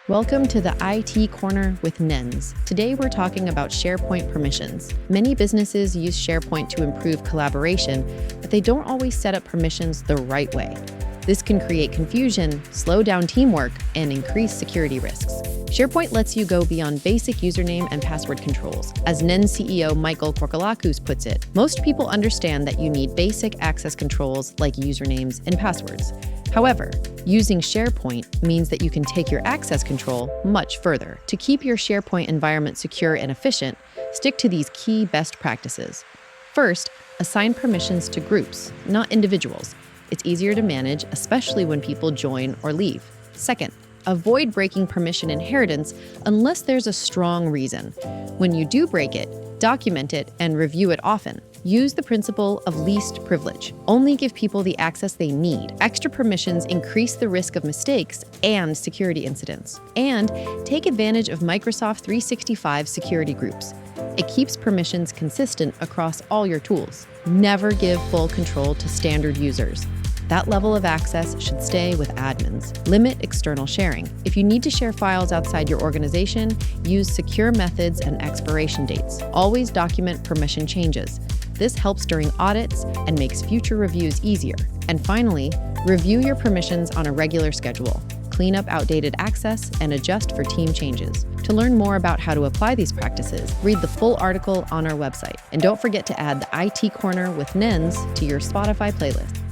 Welcome to the IT Corner with NENS. Today we're talking about SharePoint permissions. Many businesses use SharePoint to improve collaboration, but they don't always set up permissions the right way. This can create confusion, slow down teamwork, and increase security risks. SharePoint lets you go beyond basic username and password controls. As NENS CEO Michael Korkalakous puts it, most people understand that you need basic access controls like usernames and passwords. However, using SharePoint means that you can take your access control much further. To keep your SharePoint environment secure and efficient, stick to these key best practices. First, assign permissions to groups, not individuals. It's easier to manage, especially when people join or leave. Second, avoid breaking permission inheritance unless there's a strong reason. When you do break it, document it and review it often. Use the principle of least privilege. Only give people the access they need. Extra permissions increase the risk of mistakes and security incidents. And take advantage of Microsoft 365 security groups. It keeps permissions consistent across all your tools. Never give full control to standard users. That level of access should stay with admins. Limit external sharing. If you need to share files outside your organization, use secure methods and expiration dates. Always document permission changes. This helps during audits and makes future reviews easier. And finally, review your permissions on a regular schedule. Clean up outdated access and adjust for team changes. To learn more about how to apply these practices, read the full article on our website. And don't forget to add the IT Corner with NENS to your Spotify playlist.